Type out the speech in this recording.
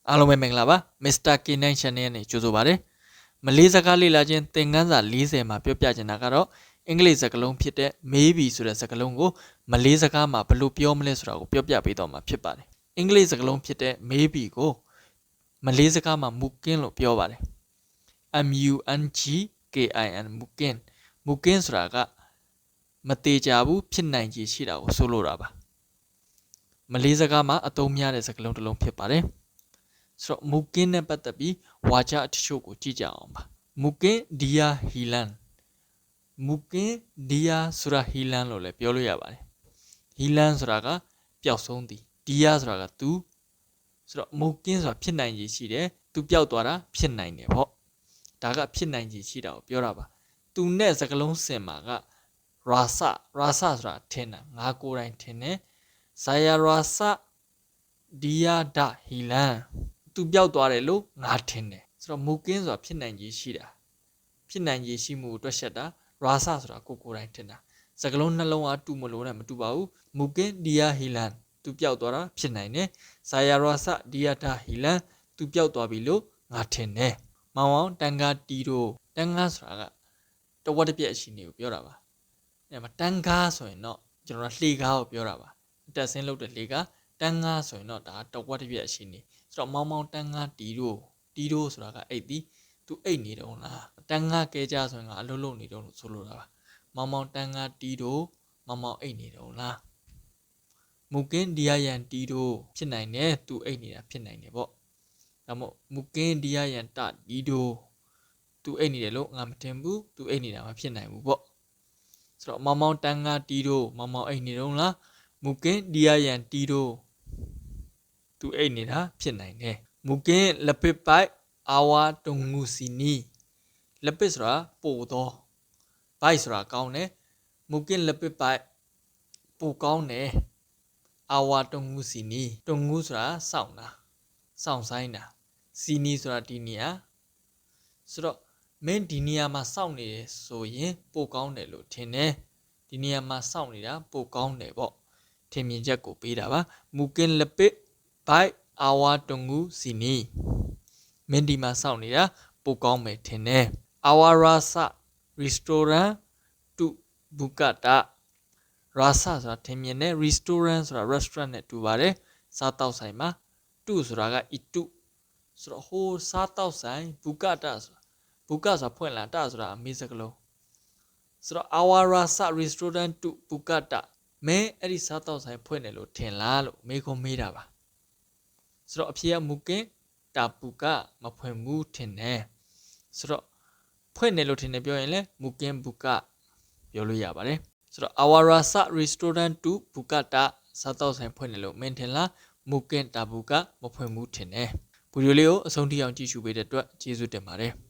အားလုံးပဲမင်္ဂလာပါ Mr. K9 Channel နဲ့ကြိုဆိုပါရစေမလေးစကားလေ့လာခြင်းသင်ခန်းစာ40မှာပြောပြချင်တာကတော့အင်္ဂလိပ်စကားလုံးဖြစ်တဲ့ maybe ဆိုတဲ့စကားလုံးကိုမလေးစကားမှာဘယ်လိုပြောမလဲဆိုတာကိုပြောပြပေးတော့မှာဖြစ်ပါတယ်အင်္ဂလိပ်စကားလုံးဖြစ်တဲ့ maybe ကိုမလေးစကားမှာ mungkin လို့ပြောပါတယ် MUNGKIN mungkin ဆိုတာကမသေးကြဘူးဖြစ်နိုင်ခြေရှိတာကိုဆိုလိုတာပါမလေးစကားမှာအသုံးများတဲ့စကားလုံးတစ်လုံးဖြစ်ပါတယ်ဆိုတော့ mungkin နဲ့ပတ်သက်ပြီးဝါကျအတချို့ကိုကြည့်ကြအောင်ပါ mungkin dia hilang mungkin dia ဆိုတာ hilang လို့လည်းပြောလို့ရပါတယ် hilang ဆိုတာကပျောက်ဆုံးသည် dia ဆိုတာက သူဆိုတော့ mungkin ဆိုတာဖြစ်နိုင်ခြေရှိတယ်သူပျောက်သွားတာဖြစ်နိုင်တယ်ပေါ့ဒါကဖြစ်နိုင်ခြေရှိတာကိုပြောတာပါသူနဲ့စကားလုံးစင်မှာက rasa ဆိုတာထင်တာငါကိုယ်တိုင်ထင်တယ် saya rasa dia dah hilangသူပျောက်သွားတယ်လို့ငါထင်တယ်ဆိုတော့ mungkin ဆိုတာဖြစ်နိုင်ခြေရှိတာဖြစ်နိုင်ခြေရှိမှုကိုတွက်ချက်တာ rasa ဆိုတာကိုယ်တိုင်ထင်တာစကားလုံးနှလုံးအားတူမလို့နဲ့မတူပါဘူး mungkin dia hilang သူပျောက်သွားတာဖြစ်နိုင်တယ် saya rasa dia dah hilang သူပျောက်သွားပြီလို့ငါထင်တယ်မောင်အောင်တန်ကားတီတို့တန်ကားဆိုတာကတဝက်တစ်ပြက်အရှင်တွေကိုပြောတာပါအဲ့မှာတန်ကားဆိုရင်တော့ကျွန်တော်လှေကားကိုပြောတာပါတက်ဆင်းလုပ်တဲ့လှေကားတန်ကားဆိုရင်တော့ဒါတဝက်တစ်ပြက်အရှင်နေဆိုတော့မောင်တန်ကားတီတို့ဆိုတာကအိတ်သည်သူအိတ်နေတုံးလားတန်ကားကဲကြဆိုရင်ကအလုံးလုံးနေတုံးလို့ဆိုလိုတာပါမောင်တန်ကားတီတို့မောင်အိတ်နေတုံးလားmungkin dia yang tidur ဖြစ်နိုင်တယ်သူအိတ်နေတာဖြစ်နိုင်တယ်ပေါ့ဒါမို့ mungkin dia yang tak tidur သူအိတ်နေတယ်လို့ငါမထင်ဘူးသူအိတ်နေတာမဖြစ်နိုင်ဘူးပေါ့ဆိုတော့မောင်တန်ကားတီတို့မောင်အိတ်နေတုံးလား mungkin dia yang tidur သူအိတ်နေတာဖြစ်နိုင်တယ် mungkin lebih baik awak tunggu sini လက်ပစ်ဆိုတာပို့တော့ baik ဆိုတာကောင်းတယ် mungkin lebih baik ပို့ကောင်းတယ် awak tunggu sini tunggu ဆိုတာစောင့်တာစောင့်ဆိုင်တာ sini ဆိုတာဒီနေရာဆိုတော့မင်းဒီနေရာမှာစောင့်နေတယ်ဆိုရင်ပို့ကောင်းတယ်လို့ထင်တယ်ဒီနေရာမှာစောင့်နေတာပို့ကောင်းတယ်ပေါ့ထင်မြင်ချက်ကိုပေးတာပါ mungkin lebih baik awak tunggu sini မင်းဒီမှာစောင့်နေတာပို့ကောင်းမယ်ထင်တယ် awak rasa restaurant to buka tak rasa ဆိုတာထင်မြင်တယ် restaurant ဆိုတာ restaurant နဲ့တူပါတယ်စားတောက်ဆိုင်မှာ to ဆိုတာက itu ဆိုတော့ဟိုစားတောက်ဆိုင် buka tak ဆိုတာ buka ဆိုတာဖွင့်လာ tak ဆိုတာအမေးစကားလုံးဆိုတော့ awak rasa restaurant to buka tak မင်းအဲ့ဒီစားတောက်ဆိုင်ဖွင့်တယ်လို့ထင်လားလို့မေးခွန်းမေးတာပါဆိုတော့အဖြေက mungkin tak buka မဖွင့်ဘူးထင်တယ်ဆိုတော့ဖွင့်တယ်လို့ထင်တယ်ပြောရင်လည်း mungkin buka ပြောလို့ရပါတယ်ဆိုတော့ awak rasa restaurant to buka tak စားတောက်ဆိုင်ဖွင့်တယ်လို့မင်းထင်လား mungkin tak buka မဖွင့်ဘူးထင်တယ်ဗီဒီယိုလေးကိုအဆုံးထိအောင်ကြည့်ရှုပေးတဲ့အတွက်ကျေးဇူးတင်ပါတယ်